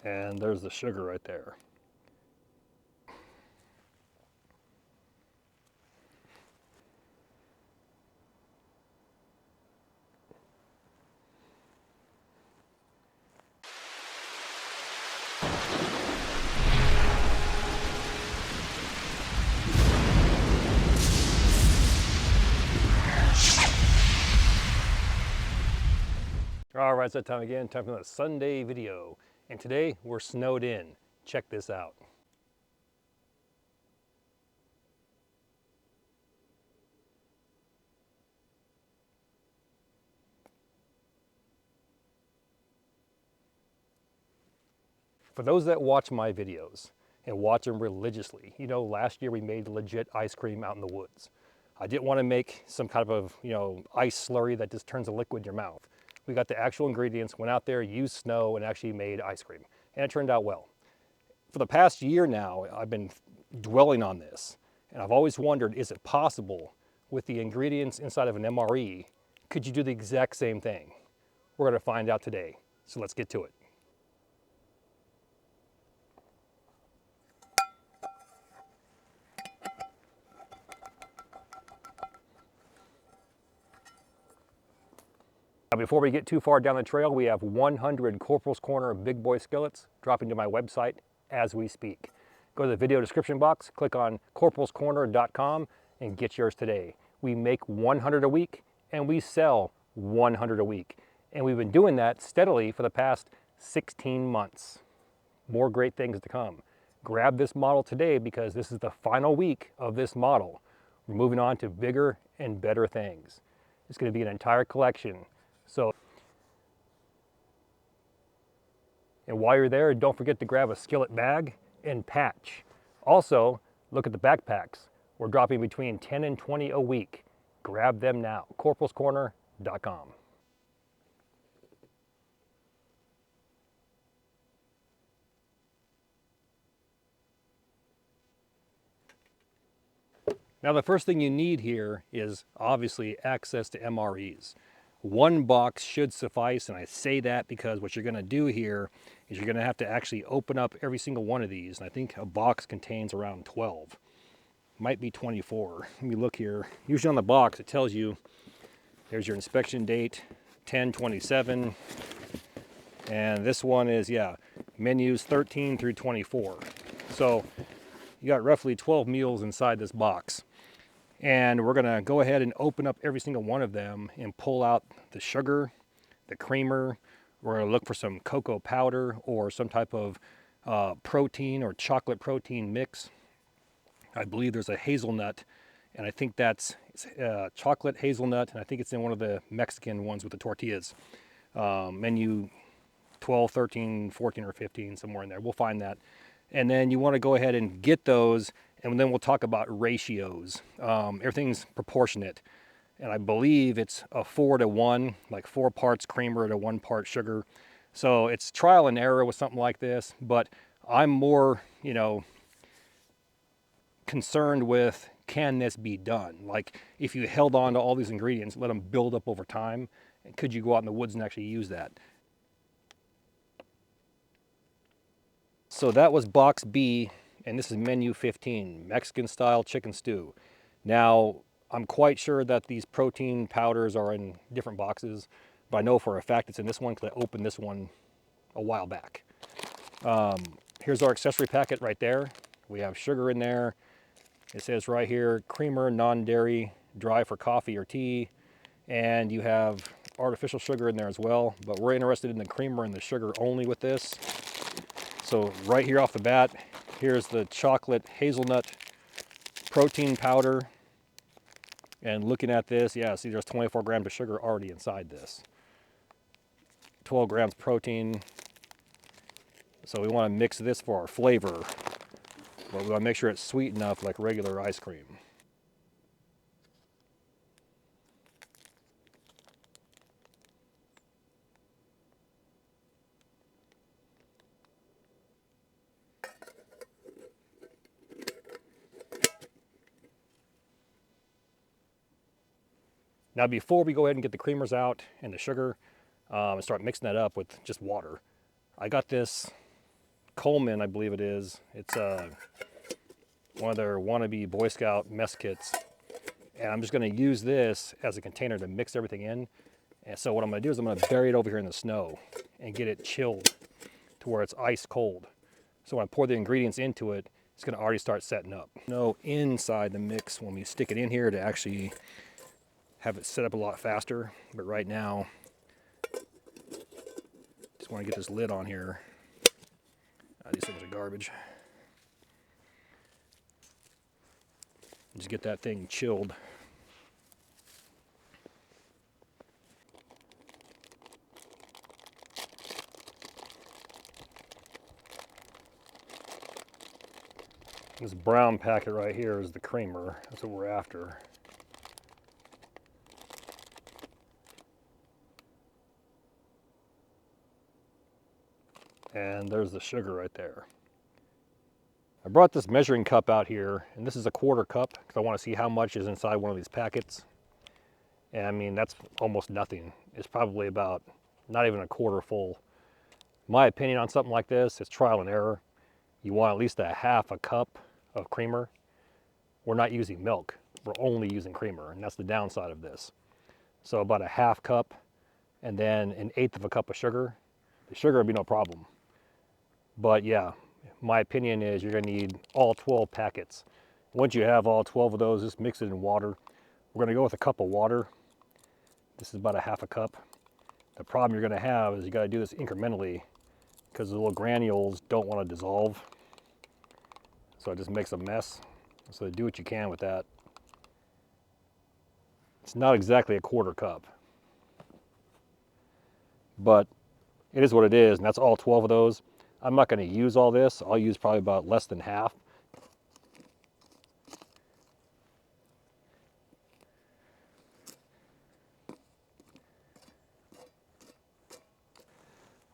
And there's the sugar right there. All right, it's that time again, time for the Sunday video. And today we're snowed in. Check this out. For those that watch my videos and watch them religiously, you know, last year we made legit ice cream out in the woods. I didn't want to make some kind of, ice slurry that just turns a liquid in your mouth. We got the actual ingredients, went out there, used snow, and actually made ice cream. And it turned out well. For the past year now, I've been dwelling on this. And I've always wondered, is it possible with the ingredients inside of an MRE, could you do the exact same thing? We're going to find out today. So let's get to it. Now, before we get too far down the trail, we have 100 Corporals Corner Big Boy skillets dropping to my website as we speak. Go to the video description box, click on corporalscorner.com and get yours today. We make 100 a week and we sell 100 a week. And we've been doing that steadily for the past 16 months. More great things to come. Grab this model today because this is the final week of this model. We're moving on to bigger and better things. It's going to be an entire collection. And while you're there, don't forget to grab a skillet bag and patch. Also, look at the backpacks. We're dropping between 10 and 20 a week. Grab them now, corporalscorner.com. Now the first thing you need here is obviously access to MREs. One box should suffice, and I say that because what you're going to do here is you're going to have to actually open up every single one of these, and I think a box contains around 12. Might be 24. Let me look here. Usually on the box it tells you there's your inspection date, 10/27, and this one is, menus 13 through 24. So you got roughly 12 meals inside this box. And we're gonna go ahead and open up every single one of them and pull out the sugar, the creamer. We're gonna look for some cocoa powder or some type of protein or chocolate protein mix. I believe there's a hazelnut, and I think that's chocolate hazelnut, and I think it's in one of the Mexican ones with the tortillas. Menu 12, 13, 14, or 15, somewhere in there. We'll find that. And then you wanna go ahead and get those, and then we'll talk about ratios. Everything's proportionate. And I believe it's a 4-to-1, like 4 parts creamer to 1 part sugar. So it's trial and error with something like this, but I'm more, concerned with, can this be done? Like if you held on to all these ingredients, let them build up over time, and could you go out in the woods and actually use that? So that was box B, and this is menu 15, Mexican style chicken stew. Now, I'm quite sure that these protein powders are in different boxes, but I know for a fact it's in this one because I opened this one a while back. Here's our accessory packet right there. We have sugar in there. It says right here, creamer, non-dairy, dry for coffee or tea. And you have artificial sugar in there as well, but we're interested in the creamer and the sugar only with this. So right here off the bat, here's the chocolate hazelnut protein powder. And looking at this, see there's 24 grams of sugar already inside this. 12 grams protein. So we want to mix this for our flavor, but we want to make sure it's sweet enough like regular ice cream. Now before we go ahead and get the creamers out and the sugar and start mixing that up with just water, I got this Coleman, I believe it is. It's one of their wannabe Boy Scout mess kits. And I'm just gonna use this as a container to mix everything in. And so what I'm gonna do is I'm gonna bury it over here in the snow and get it chilled to where it's ice cold. So when I pour the ingredients into it, it's gonna already start setting up. No, inside the mix when we stick it in here to actually have it set up a lot faster. But right now, just wanna get this lid on here. These things are garbage. Just get that thing chilled. This brown packet right here is the creamer. That's what we're after. And there's the sugar right there. I brought this measuring cup out here, and this is a 1/4 cup because I want to see how much is inside one of these packets. And I mean, that's almost nothing. It's probably about not even a 1/4 full. My opinion on something like this, it's trial and error. You want at least a 1/2 cup of creamer. We're not using milk, we're only using creamer, and that's the downside of this. So about a 1/2 cup, and then 1/8 cup of sugar. The sugar would be no problem. But yeah, my opinion is you're gonna need all 12 packets. Once you have all 12 of those, just mix it in water. We're gonna go with a cup of water. This is about a 1/2 cup. The problem you're gonna have is you gotta do this incrementally because the little granules don't wanna dissolve. So it just makes a mess. So do what you can with that. It's not exactly a 1/4 cup, but it is what it is, and that's all 12 of those. I'm not gonna use all this. I'll use probably about less than half.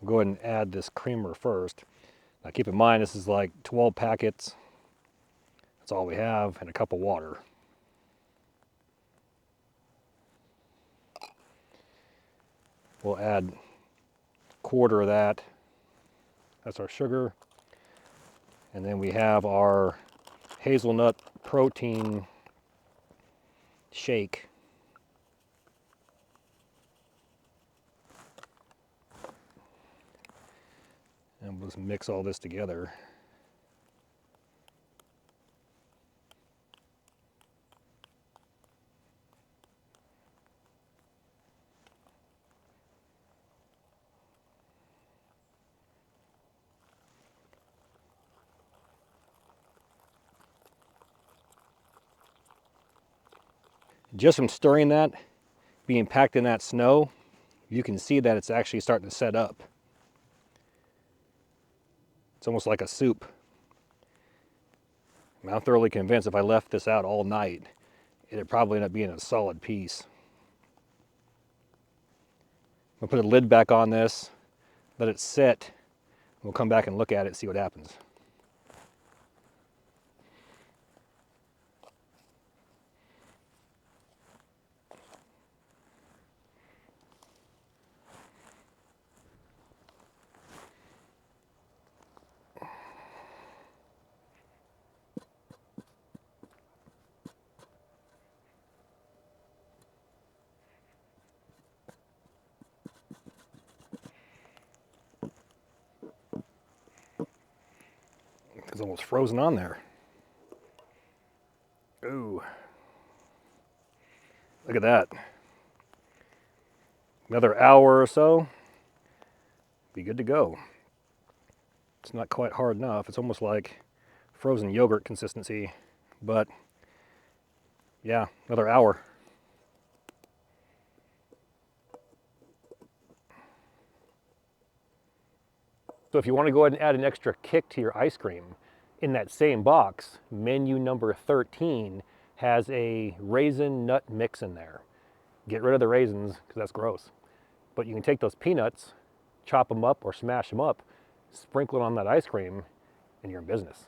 We'll go ahead and add this creamer first. Now keep in mind, this is like 12 packets. That's all we have, and a cup of water. We'll add 1/4 of that. That's our sugar. And then we have our hazelnut protein shake. And we'll just mix all this together. Just from stirring that, being packed in that snow, you can see that it's actually starting to set up. It's almost like a soup. I'm thoroughly convinced if I left this out all night, it'd probably end up being a solid piece. We'll put a lid back on this, let it sit. We'll come back and look at it, see what happens. It's almost frozen on there. Ooh. Look at that. Another hour or so, be good to go. It's not quite hard enough. It's almost like frozen yogurt consistency, but yeah, another hour. So if you want to go ahead and add an extra kick to your ice cream, in that same box, menu number 13 has a raisin nut mix in there. Get rid of the raisins because that's gross. But you can take those peanuts, chop them up or smash them up, sprinkle it on that ice cream, and you're in business.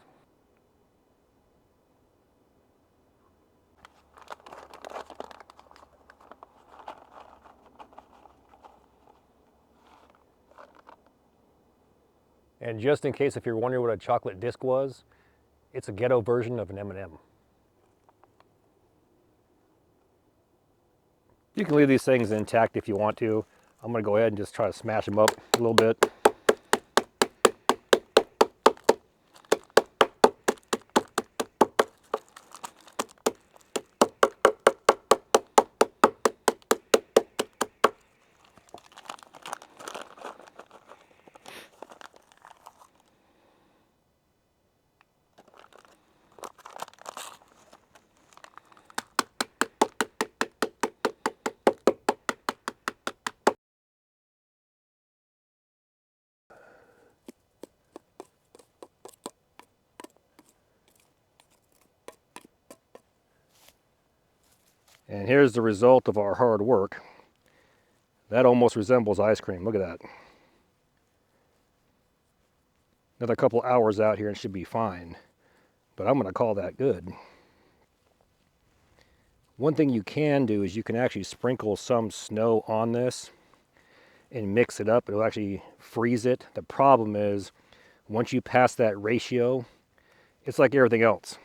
And just in case if you're wondering what a chocolate disc was, it's a ghetto version of an M&M. You can leave these things intact if you want to. I'm gonna go ahead and just try to smash them up a little bit. And here's the result of our hard work. That almost resembles ice cream. Look at that. Another couple hours out here and it should be fine. But I'm going to call that good. One thing you can do is you can actually sprinkle some snow on this and mix it up. It'll actually freeze it. The problem is once you pass that ratio, it's like everything else.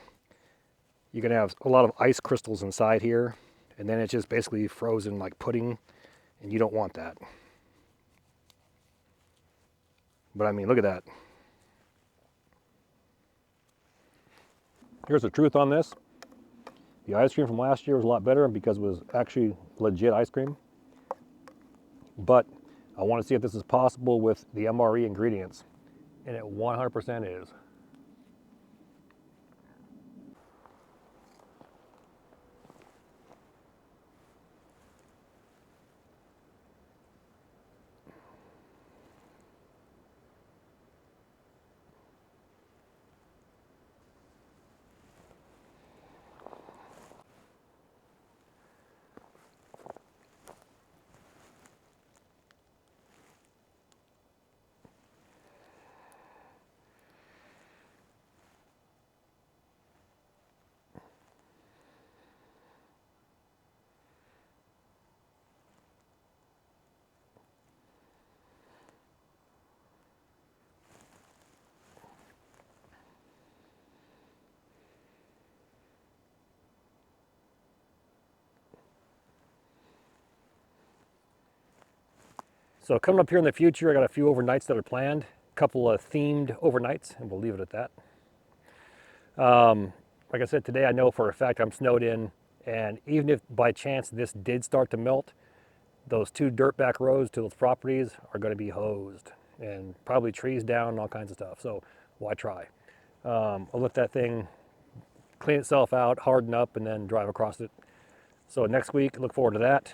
You're going to have a lot of ice crystals inside here, and then it's just basically frozen like pudding, and you don't want that. But I mean, look at that. Here's the truth on this. The ice cream from last year was a lot better because it was actually legit ice cream. But I want to see if this is possible with the MRE ingredients, and it 100% is. So coming up here in the future, I got a few overnights that are planned, a couple of themed overnights, and we'll leave it at that. Like I said, today I know for a fact I'm snowed in, and even if by chance this did start to melt, those 2 dirt back roads to those properties are going to be hosed, and probably trees down and all kinds of stuff. So why try? I'll let that thing clean itself out, harden up, and then drive across it. So next week, look forward to that.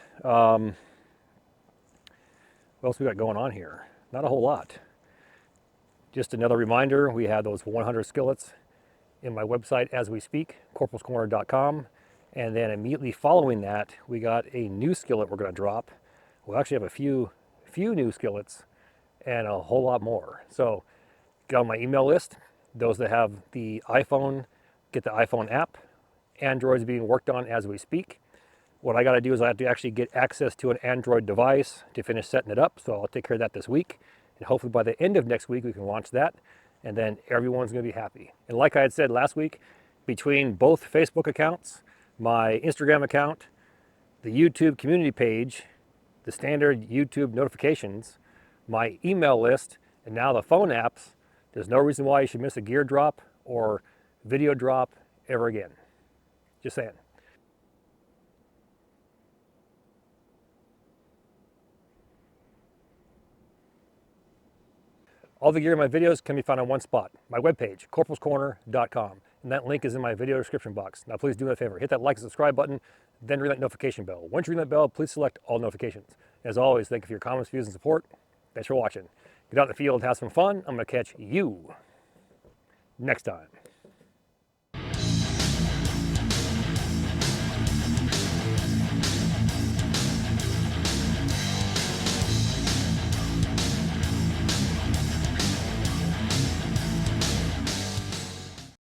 What else we got going on here? Not a whole lot. Just another reminder, we have those 100 skillets in my website as we speak, corporalscorner.com. And then immediately following that, we got a new skillet we're going to drop. We'll actually have a few new skillets and a whole lot more. So get on my email list. Those that have the iPhone, get the iPhone app. Android's being worked on as we speak. What I got to do is I have to actually get access to an Android device to finish setting it up. So I'll take care of that this week. And hopefully by the end of next week, we can launch that. And then everyone's going to be happy. And like I had said last week, between both Facebook accounts, my Instagram account, the YouTube community page, the standard YouTube notifications, my email list, and now the phone apps, there's no reason why you should miss a gear drop or video drop ever again. Just saying. All the gear in my videos can be found on one spot, my webpage, corporalscorner.com. And that link is in my video description box. Now please do me a favor, hit that like and subscribe button, then ring that notification bell. Once you ring that bell, please select all notifications. As always, thank you for your comments, views, and support. Thanks for watching. Get out in the field, have some fun. I'm gonna catch you next time.